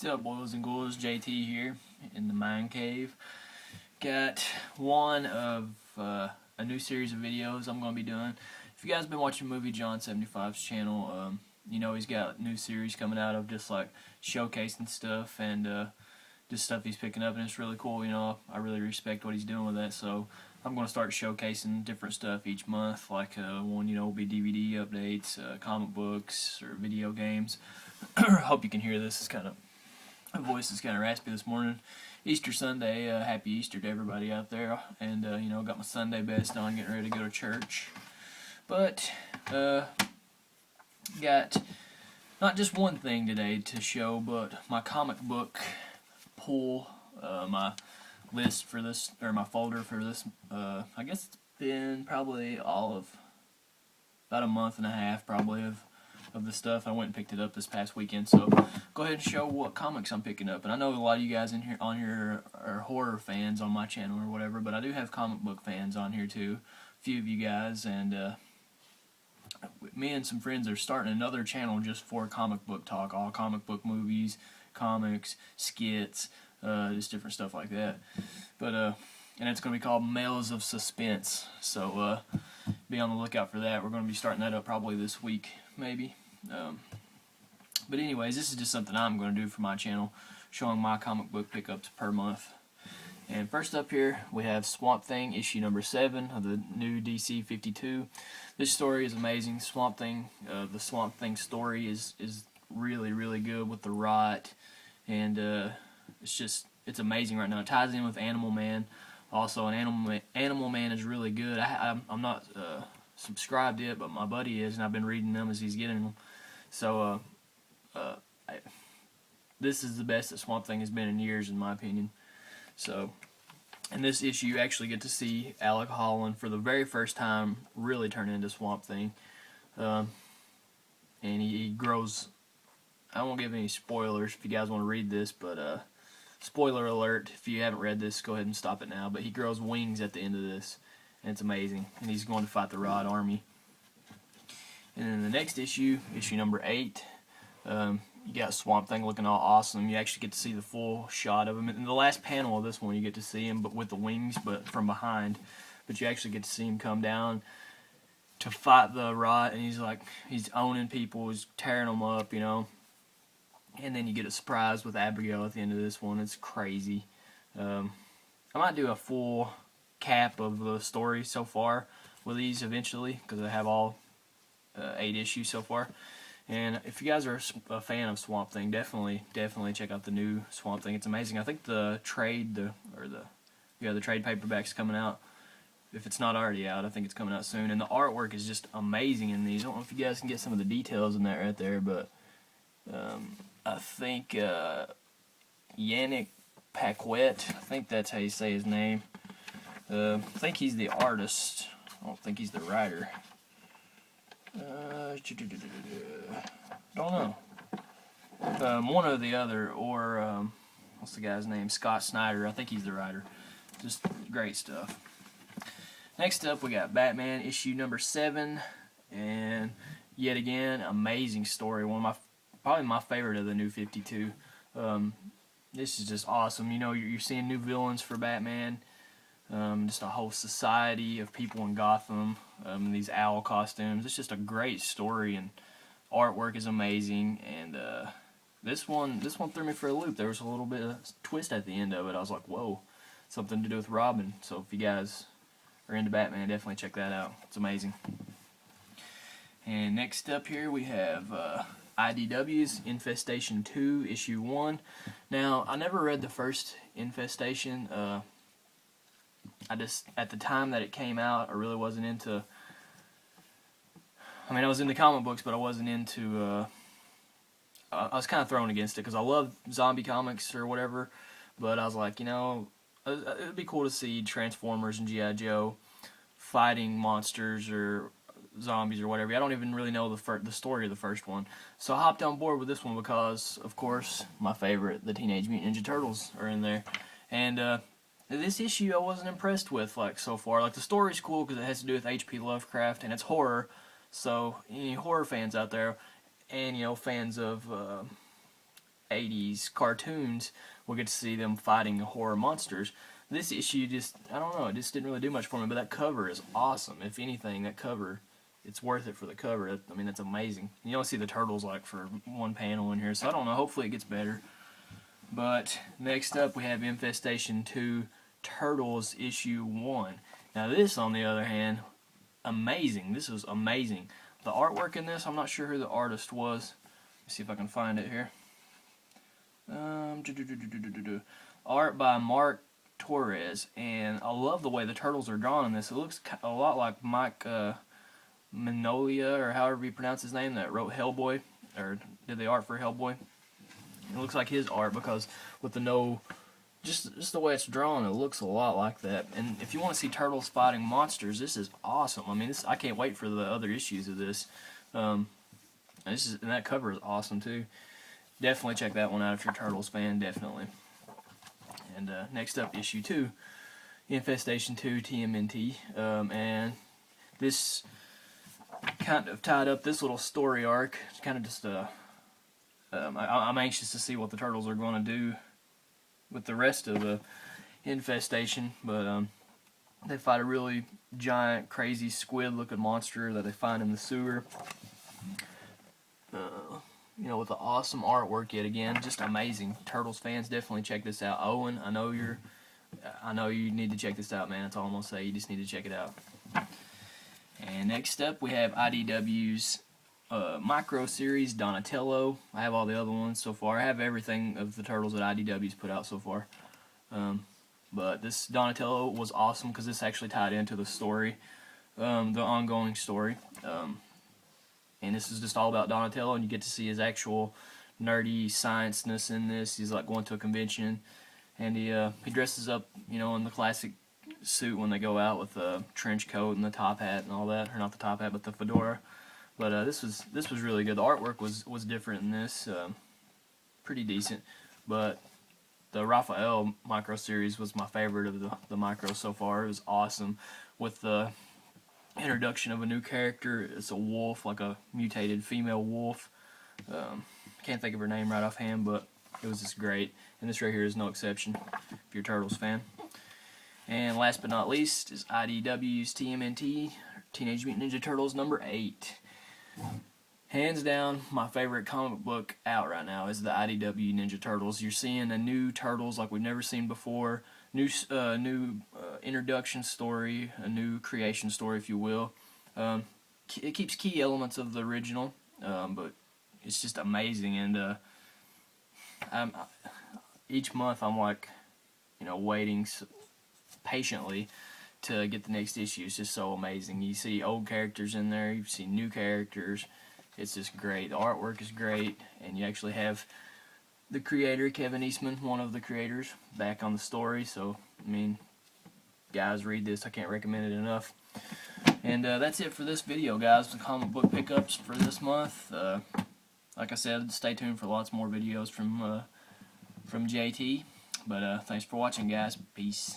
What's up, boys and ghouls? JT here in the Mind Cave. Got one of a new series of videos I'm going to be doing. If you guys have been watching Movie John 75's channel, you know he's got new series coming out of just like showcasing stuff and just stuff he's picking up, and it's really cool. You know, I really respect what he's doing with that, so I'm going to start showcasing different stuff each month. Like one, you know, will be DVD updates, comic books, or video games. Hope you can hear this. It's kind of, my voice is kind of raspy this morning. Easter Sunday, happy Easter to everybody out there, and you know, got my Sunday best on, getting ready to go to church. But got not just one thing today to show, but my comic book pull, my list for this, or my folder for this. I guess it's been probably all of about a month and a half, probably, of the stuff. I went and picked it up this past weekend, so go ahead and show what comics I'm picking up. And I know a lot of you guys in here on here are horror fans on my channel or whatever, but I do have comic book fans on here too, a few of you guys, and me and some friends are starting another channel just for comic book talk, all comic book movies, comics, skits, just different stuff like that. But and it's going to be called Males of Suspense, so be on the lookout for that. We're going to be starting that up probably this week, maybe. But anyways, this is just something I'm going to do for my channel, showing my comic book pickups per month. And first up here, we have Swamp Thing, issue number 7 of the new DC 52. This story is amazing. Swamp Thing, the Swamp Thing story is really, really good with the Rot, and it's amazing right now. It ties in with Animal Man. Also, Animal Man is really good. I'm not subscribed yet, but my buddy is, and I've been reading them as he's getting them. So, this is the best that Swamp Thing has been in years, in my opinion. So, in this issue, you actually get to see Alec Holland for the very first time really turn into Swamp Thing. And he grows. I won't give any spoilers if you guys want to read this, but spoiler alert, if you haven't read this, go ahead and stop it now. But he grows wings at the end of this, and it's amazing. And he's going to fight the Rod Army. And then the next issue, issue number 8, you got Swamp Thing looking all awesome. You actually get to see the full shot of him. In the last panel of this one, you get to see him, but with the wings, but from behind. But you actually get to see him come down to fight the Rot, and he's owning people, he's tearing them up, you know. And then you get a surprise with Abigail at the end of this one. It's crazy. I might do a full cap of the story so far with these eventually, because I have all 8 issues so far. And if you guys are a fan of Swamp Thing, definitely check out the new Swamp Thing. It's amazing. I think the trade, the trade paperback's coming out. If it's not already out, I think it's coming out soon. And the artwork is just amazing in these. I don't know if you guys can get some of the details in that right there, but I think Yannick Paquette, I think that's how you say his name. I think he's the artist. I don't think he's the writer. Don't know. One or the other, or what's the guy's name? Scott Snyder. I think he's the writer. Just great stuff. Next up, we got Batman issue number 7, and yet again, amazing story. Probably my favorite of the new 52. This is just awesome. You know, you're seeing new villains for Batman. Just a whole society of people in Gotham, these owl costumes. It's just a great story, and artwork is amazing. And this one threw me for a loop. There was a little bit of twist at the end of it. I was like, whoa, something to do with Robin. So if you guys are into Batman, definitely check that out. It's amazing. And next up here we have IDW's Infestation 2, issue 1. Now, I never read the first Infestation. At the time that it came out, I really wasn't into, I was into comic books, but I wasn't into, I was kind of thrown against it, because I love zombie comics or whatever, but I was like, you know, it would be cool to see Transformers and G.I. Joe fighting monsters or zombies or whatever. I don't even really know the story of the first one, so I hopped on board with this one because, of course, my favorite, the Teenage Mutant Ninja Turtles, are in there. And this issue I wasn't impressed with, like, so far. Like, the story's cool because it has to do with H.P. Lovecraft, and it's horror, so any horror fans out there, and, you know, fans of 80s cartoons, we'll get to see them fighting horror monsters. This issue just, I don't know, it just didn't really do much for me, but that cover is awesome. If anything, that cover, it's worth it for the cover. I mean, that's amazing. You only see the turtles like for one panel in here, so I don't know, hopefully it gets better. But next up we have Infestation 2 Turtles issue 1. Now this, on the other hand, amazing. This was amazing. The artwork in this, I'm not sure who the artist was. Let's see if I can find it here. Art by Mark Torres, and I love the way the turtles are drawn in this. It looks a lot like Mike Mignola, or however you pronounce his name, that wrote Hellboy, or did the art for Hellboy. It looks like his art because with the just the way it's drawn, it looks a lot like that. And if you want to see turtles fighting monsters, this is awesome. I mean, I can't wait for the other issues of this. And that cover is awesome too. Definitely check that one out if you're a Turtles fan, definitely. And next up, issue 2, Infestation 2 TMNT. And this kind of tied up this little story arc. It's kind of just I'm anxious to see what the Turtles are going to do with the rest of the Infestation, but they fight a really giant, crazy squid-looking monster that they find in the sewer. You know, with the awesome artwork yet again, just amazing. Turtles fans, definitely check this out. Owen, I know you need to check this out, man. That's all I'm gonna say. You just need to check it out. And next up, we have IDW's Micro series Donatello. I have all the other ones so far. I have everything of the Turtles that IDW's put out so far. But this Donatello was awesome because this actually tied into the story, the ongoing story. And this is just all about Donatello, and you get to see his actual nerdy science-ness in this. He's like going to a convention, and he dresses up, you know, in the classic suit when they go out with the trench coat and the top hat and all that, or not the top hat, but the fedora. But this was really good. The artwork was different in this, pretty decent. But the Raphael Micro series was my favorite of the Micros so far. It was awesome with the introduction of a new character. It's a wolf, like a mutated female wolf. Can't think of her name right offhand, but it was just great. And this right here is no exception if you're a Turtles fan. And last but not least is IDW's TMNT, Teenage Mutant Ninja Turtles number 8. Hands down, my favorite comic book out right now is the IDW Ninja Turtles. You're seeing a new Turtles like we've never seen before. New introduction story, a new creation story, if you will. It keeps key elements of the original, but it's just amazing. And each month I'm like, you know, waiting patiently to get the next issue. It's just so amazing. You see old characters in there, you see new characters. It's just great. The artwork is great, and you actually have the creator, Kevin Eastman, one of the creators, back on the story. So, I mean, guys, read this. I can't recommend it enough. And that's it for this video, guys. The comic book pickups for this month. Like I said, stay tuned for lots more videos from JT. But thanks for watching, guys. Peace.